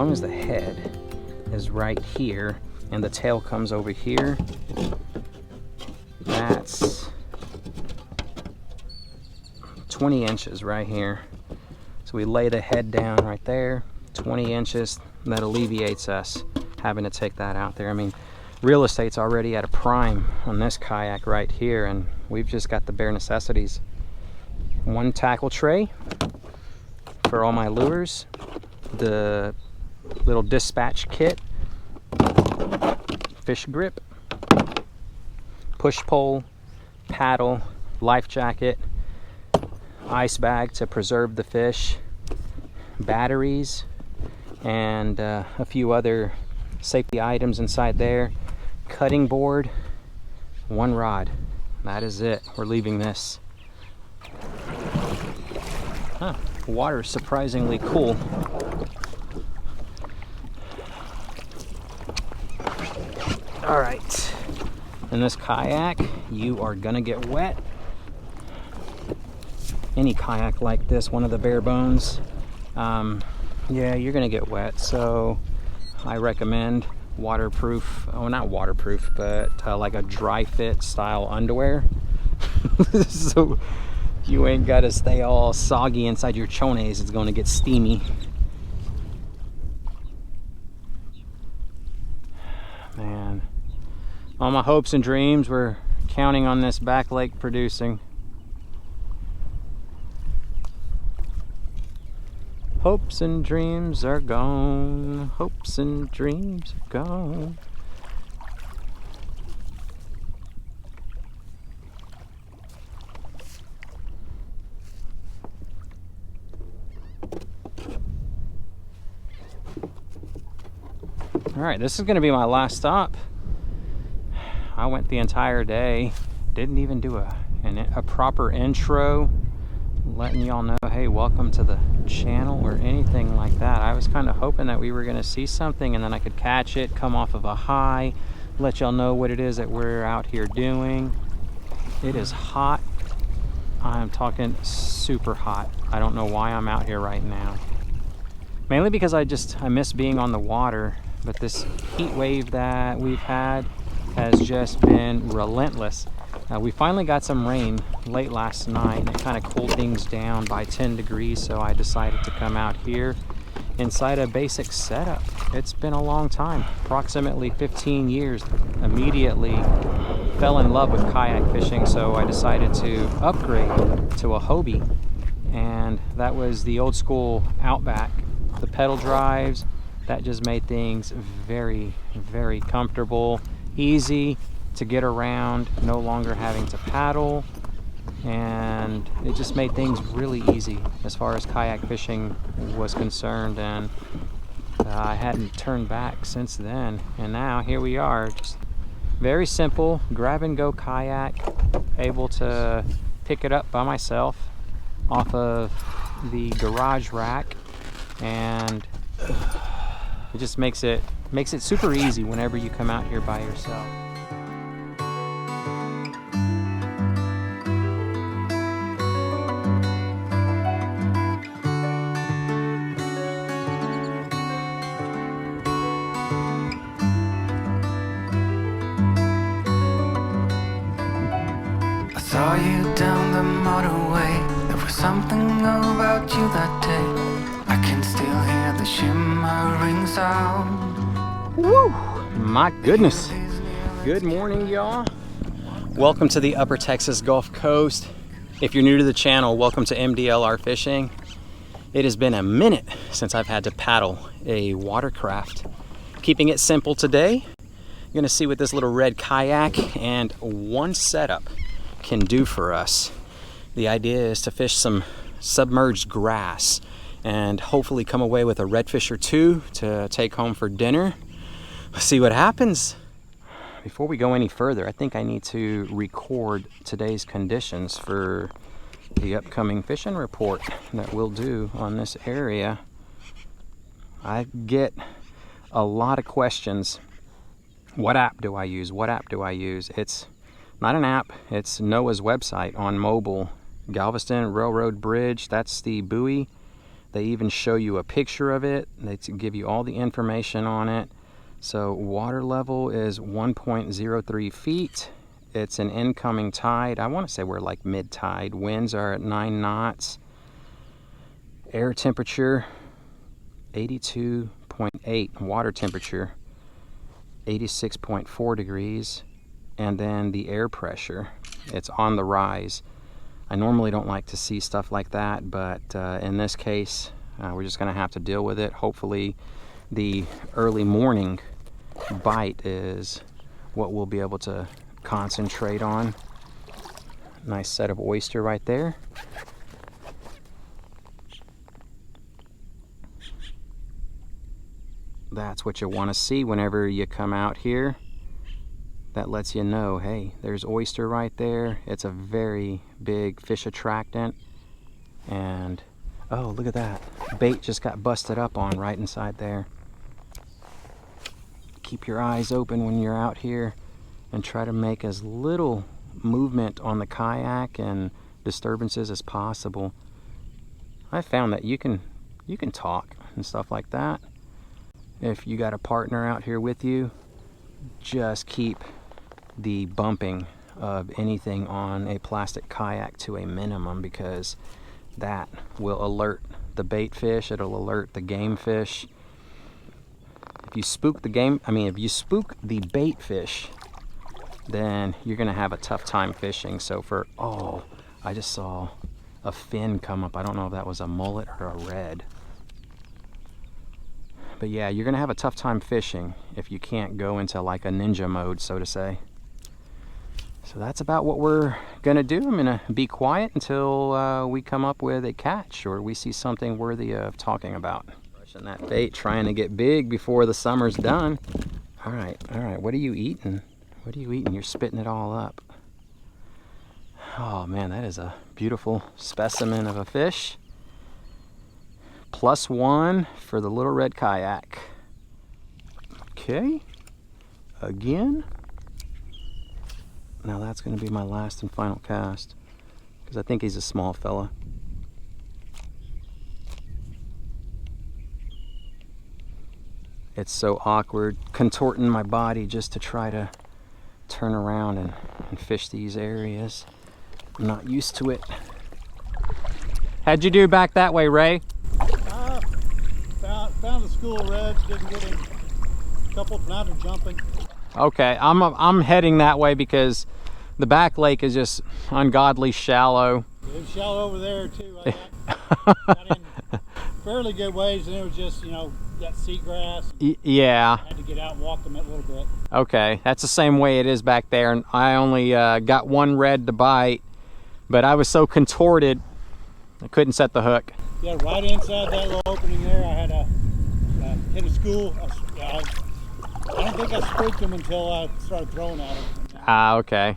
long as the head is right here and the tail comes over here, that's 20 inches right here. So we lay the head down right there, 20 inches. That alleviates us having to take that out there. I mean, real estate's already at a prime on this kayak right here, and we've just got the bare necessities. One tackle tray for all my lures, the little dispatch kit, fish grip, push pole, paddle, life jacket, ice bag to preserve the fish, batteries, and a few other safety items inside there, cutting board, one rod. That is it. We're leaving this. Huh. Water is surprisingly cool. All right. In this kayak, you are gonna get wet. Any kayak like this, one of the bare bones, yeah, you're gonna get wet. So I recommend waterproof, oh, not waterproof, but like a dry fit style underwear. So you ain't gotta stay all soggy inside your chones. It's gonna get steamy. Man, all my hopes and dreams were counting on this back lake producing. Hopes and dreams are gone. Hopes and dreams are gone. All right, this is gonna be my last stop. I went the entire day, didn't even do a proper intro, letting y'all know, hey, welcome to the channel or anything like that. I was kind of hoping that we were going to see something and then I could catch it, come off of a high, let y'all know what it is that we're out here doing. It is hot. I'm talking super hot. I don't know why I'm out here right now. Mainly because I miss being on the water, but this heat wave that we've had has just been relentless. We finally got some rain late last night and it kind of cooled things down by 10 degrees, so I decided to come out here inside a basic setup. It's been a long time, approximately 15 years. Immediately fell in love with kayak fishing, so I decided to upgrade to a Hobie, and that was the old school Outback. The pedal drives, that just made things very, very comfortable, easy to get around, no longer having to paddle, and it just made things really easy as far as kayak fishing was concerned, and I hadn't turned back since then. And now here we are, just very simple grab and go kayak, able to pick it up by myself off of the garage rack, and it just makes it super easy whenever you come out here by yourself. Saw you down the motorway. There was something about you that day. I can still hear the shimmering sound. Woo! My goodness. Good morning, y'all. Welcome to the Upper Texas Gulf Coast. If you're new to the channel, welcome to MDLR Fishing. It has been a minute since I've had to paddle a watercraft. Keeping it simple today. You're gonna see what this little red kayak and one setup can do for us. The idea is to fish some submerged grass and hopefully come away with a redfish or two to take home for dinner. Let's see what happens. Before we go any further, I think I need to record today's conditions for the upcoming fishing report that we'll do on this area. I get a lot of questions. What app do I use? What app do I use? It's not an app, it's NOAA's website on mobile. Galveston Railroad Bridge, that's the buoy They even show you a picture of it. They give you all the information on it. So water level is 1.03 feet. It's an incoming tide. I want to say we're like mid-tide. Winds are at 9 knots. Air temperature 82.8. Water temperature 86.4 degrees. And then the air pressure, it's on the rise. I normally don't like to see stuff like that, but in this case, we're just going to have to deal with it. Hopefully the early morning bite is what we'll be able to concentrate on. Nice set of oyster right there. That's what you want to see whenever you come out here. That lets you know, hey, there's oyster right there. It's a very big fish attractant. And oh, look at that. Bait just got busted up on right inside there. Keep your eyes open when you're out here and try to make as little movement on the kayak and disturbances as possible. I found that you can talk and stuff like that. If you got a partner out here with you, just keep the bumping of anything on a plastic kayak to a minimum, because that will alert the bait fish, it'll alert the game fish. If you spook the bait fish, then you're gonna have a tough time fishing. So I just saw a fin come up. I don't know if that was a mullet or a red. But yeah, you're gonna have a tough time fishing if you can't go into like a ninja mode, so to say. So that's about what we're gonna do. I'm gonna be quiet until we come up with a catch or we see something worthy of talking about. Brushing that bait, trying to get big before the summer's done. All right, what are you eating? What are you eating? You're spitting it all up. Oh man, that is a beautiful specimen of a fish. +1 for the little red kayak. Okay, again. Now that's going to be my last and final cast, because I think he's a small fella. It's so awkward contorting my body just to try to turn around and fish these areas. I'm not used to it. How'd you do back that way, Ray? Found the school of reds, didn't get him. A couple of flounder jumping. Okay, I'm heading that way because the back lake is just ungodly shallow. It was shallow over there too. I got in fairly good ways, and it was just, that seagrass. Yeah. I had to get out and walk them a little bit. Okay, that's the same way it is back there, and I only got one red to bite, but I was so contorted I couldn't set the hook. Yeah, right inside that little opening there, I had hit a school. I don't think I spooked him until I started throwing at him. Ah, okay.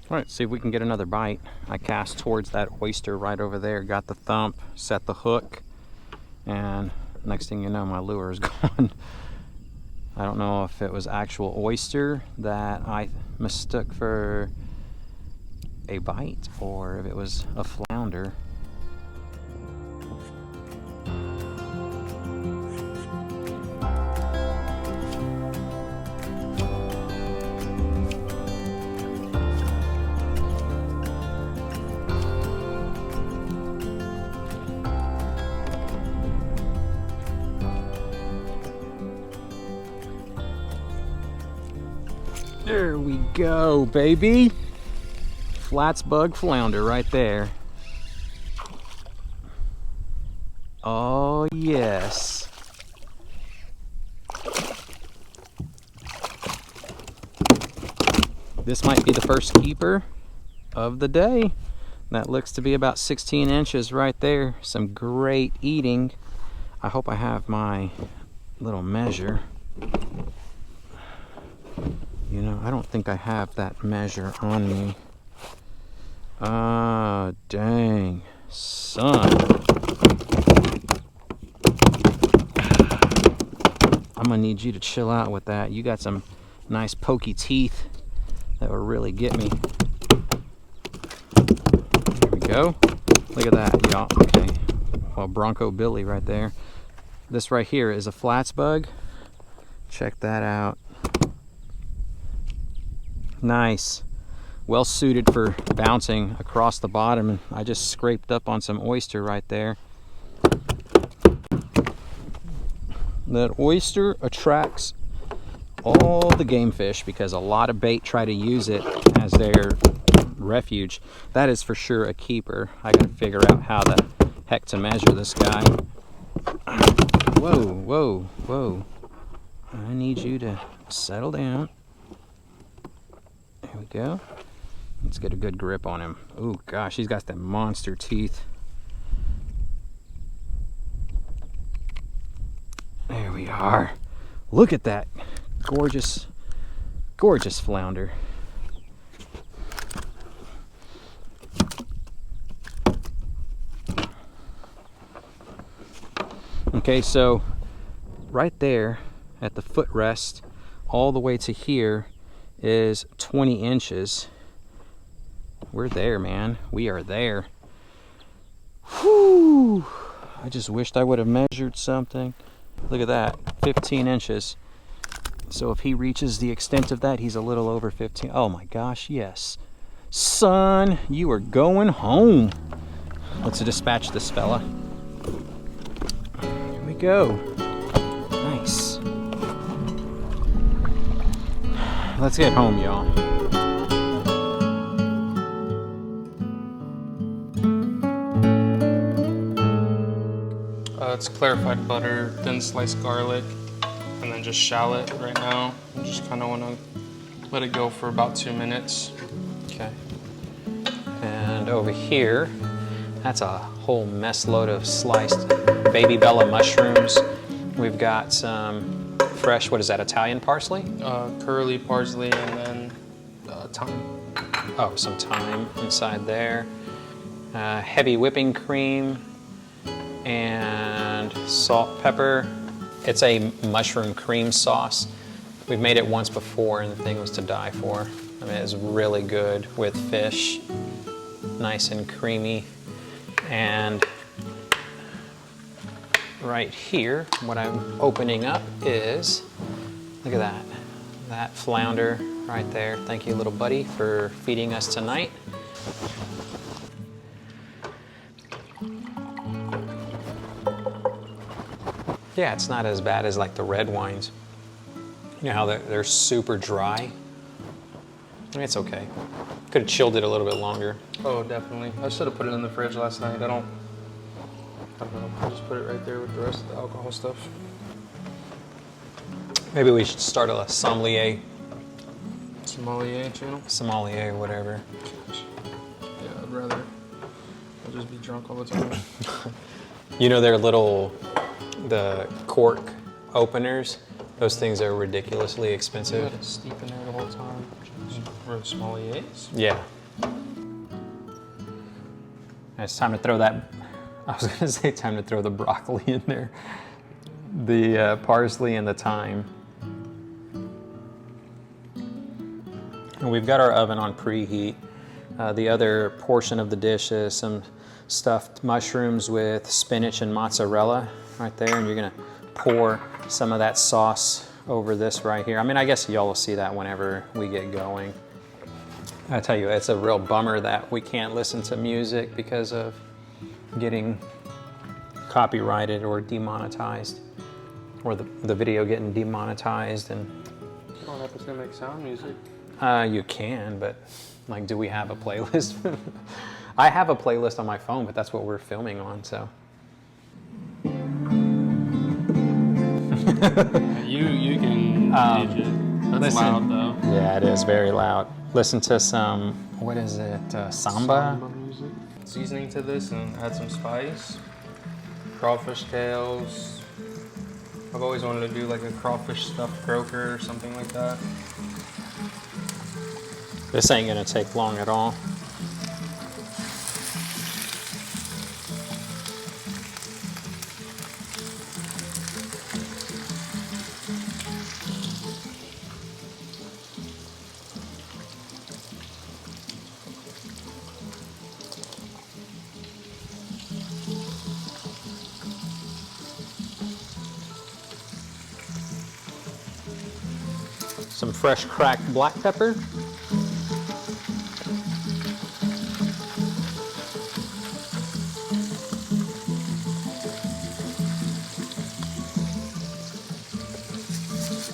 All right, see if we can get another bite. I cast towards that oyster right over there, got the thump, set the hook, and next thing you know, my lure is gone. I don't know if it was actual oyster that I mistook for a bite or if it was a flounder. There we go, baby. Flats bug flounder right there. Oh, yes. This might be the first keeper of the day. That looks to be about 16 inches right there. Some great eating. I hope I have my little measure. I don't think I have that measure on me. Ah, dang, son. gonna need you to chill out with that. You got some nice pokey teeth that will really get me. There we go. Look at that, y'all. Okay. Well, Bronco Billy right there. This right here is a flats bug. Check that out. Nice. Well suited for bouncing across the bottom. I just scraped up on some oyster right there. That oyster attracts all the game fish because a lot of bait try to use it as their refuge. That is for sure a keeper. I gotta figure out how the heck to measure this guy. Whoa, whoa, whoa. I need you to settle down. There we go. Let's get a good grip on him. Oh gosh, he's got them monster teeth. There we are. Look at that gorgeous, gorgeous flounder. Okay, so right there at the footrest, all the way to here is 20 inches. We're there, man. We are there. Whew. I just wished I would have measured something. Look at that, 15 inches. So if he reaches the extent of that, he's a little over 15. Oh my gosh, yes. Son, you are going home. Let's dispatch this fella. Here we go. Nice. Let's get home, y'all. It's clarified butter, thin sliced garlic, and then just shallot right now. I just kind of want to let it go for about 2 minutes. Okay. And over here, that's a whole mess load of sliced baby bella mushrooms. We've got some fresh, what is that, Italian parsley? Curly parsley and then thyme. Oh, some thyme inside there. Heavy whipping cream and salt, pepper. It's a mushroom cream sauce. We've made it once before and the thing was to die for. I mean, it's really good with fish, nice and creamy. And right here, what I'm opening up is, look at that, that flounder right there. Thank you, little buddy, for feeding us tonight. Yeah, it's not as bad as like the red wines. You know how they're super dry? I mean, it's okay. Could have chilled it a little bit longer. Oh, definitely. I should have put it in the fridge last night. I don't know. I just put it right there with the rest of the alcohol stuff. Maybe we should start a sommelier channel? Sommelier, whatever. Yeah, I'd rather I'll just be drunk all the time. You know their little, the cork openers? Those things are ridiculously expensive. Let it steep in there the whole time. For sommeliers? Yeah. It's time to throw that, I was gonna say time to throw the broccoli in there. The parsley and the thyme. And we've got our oven on preheat. The other portion of the dish is some stuffed mushrooms with spinach and mozzarella right there. And you're gonna pour some of that sauce over this right here. I mean, I guess y'all will see that whenever we get going. I tell you, it's a real bummer that we can't listen to music because of getting copyrighted or demonetized, or the video getting demonetized. And You don't have to make sound music. you can, but like, do we have a playlist? I have a playlist on my phone, but that's what we're filming on, so. You can change it. That's listen, loud though. Yeah, it is very loud. Listen to some, what is it, samba? Music. Seasoning to this and add some spice. Crawfish tails. I've always wanted to do like a crawfish stuffed croaker or something like that. This ain't gonna take long at all. Some fresh cracked black pepper.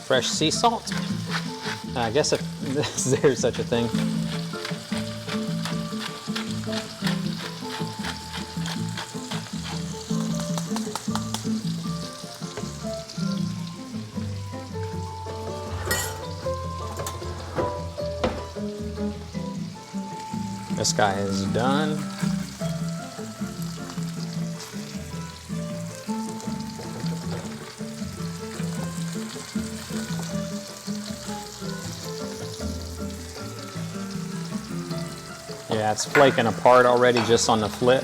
Fresh sea salt. I guess if there's such a thing. This guy is done. Yeah, it's flaking apart already just on the flip.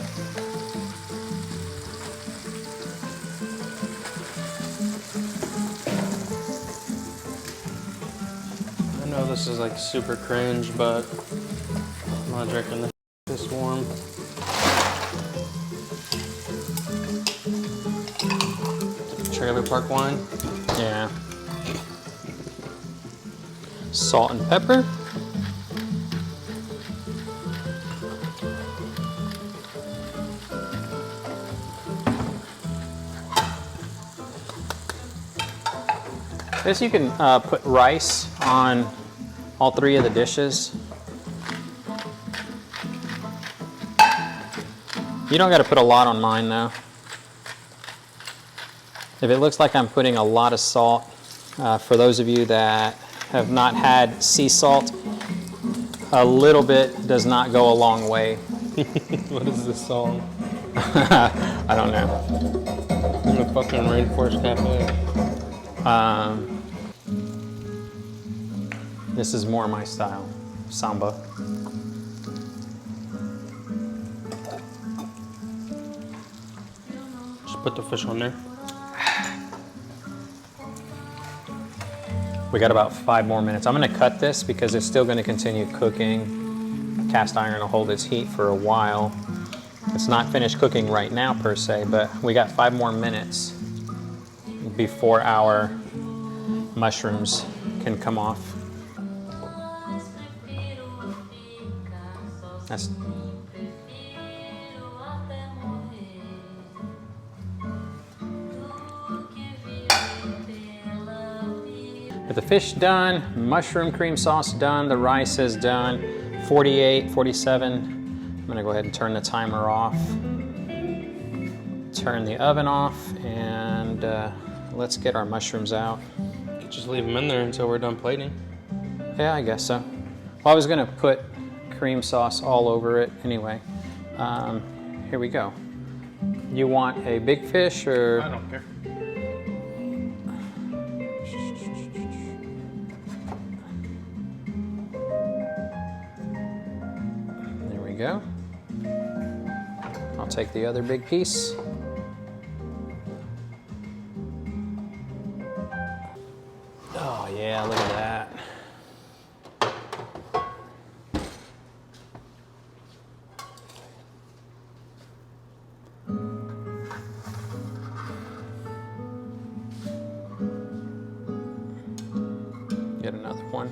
I know this is like super cringe, but I'm not drinking this warm. Trailer park wine. Yeah. Salt and pepper. This you can put rice on all three of the dishes. You don't got to put a lot on mine though. If it looks like I'm putting a lot of salt, for those of you that have not had sea salt, a little bit does not go a long way. What is this song? I don't know. In the fucking Rainforest Cafe. This is more my style, samba. Just put the fish on there. We got about 5 more minutes. I'm gonna cut this because it's still gonna continue cooking. Cast iron will hold its heat for a while. It's not finished cooking right now per se, but we got 5 more minutes before our mushrooms can come off. That's With the fish done, mushroom cream sauce done, the rice is done, 48, 47. I'm gonna go ahead and turn the timer off, turn the oven off, and let's get our mushrooms out. Just leave them in there until we're done plating. Yeah, I guess so. Well, I was gonna put cream sauce all over it anyway. Here we go. You want a big fish or? I don't care. There we go. I'll take the other big piece. Oh yeah, look at that. Get another one.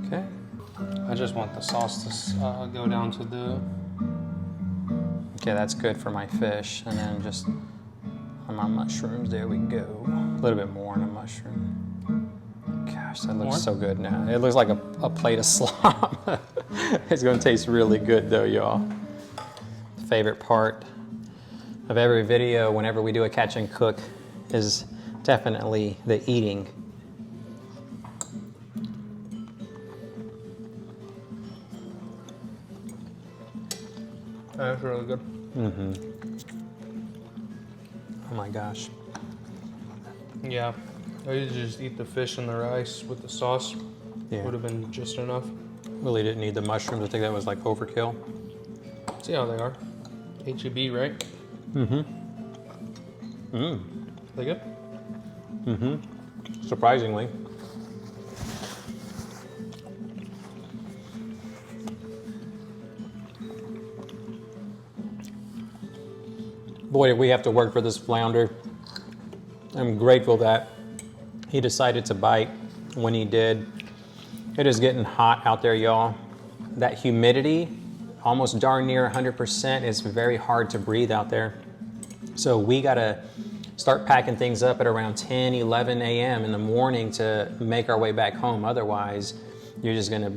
Okay. I just want the sauce to go down to the... Okay, that's good for my fish. And then just on my mushrooms, there we go. A little bit more on a mushroom. Gosh, that looks so good now. It looks like a plate of slop. It's gonna taste really good though, y'all. Favorite part of every video whenever we do a catch and cook is definitely the eating. That's really good. Mm-hmm. Oh my gosh. Yeah. I usually just eat the fish and the rice with the sauce. Yeah. Would have been just enough. Really didn't need the mushrooms. I think that was like overkill. See how they are. HEB, right? Mm-hmm. Mm. They good? Mm-hmm. Surprisingly. Boy, did we have to work for this flounder. I'm grateful that he decided to bite when he did. It is getting hot out there, y'all. That humidity, almost darn near 100%, is very hard to breathe out there. So we gotta start packing things up at around 10, 11 a.m. in the morning to make our way back home. Otherwise, you're just gonna,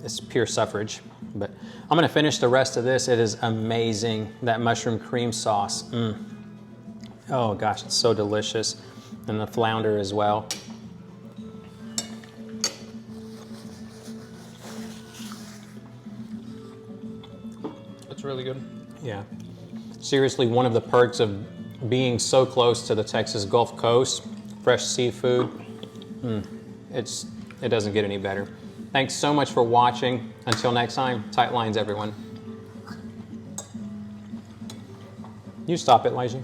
it's pure suffrage. But I'm gonna finish the rest of this. It is amazing, that mushroom cream sauce. Oh gosh, it's so delicious. And the flounder as well. It's really good. Yeah. Seriously, one of the perks of being so close to the Texas Gulf Coast, fresh seafood, it doesn't get any better. Thanks so much for watching. Until next time, tight lines, everyone. You stop it, Lijah.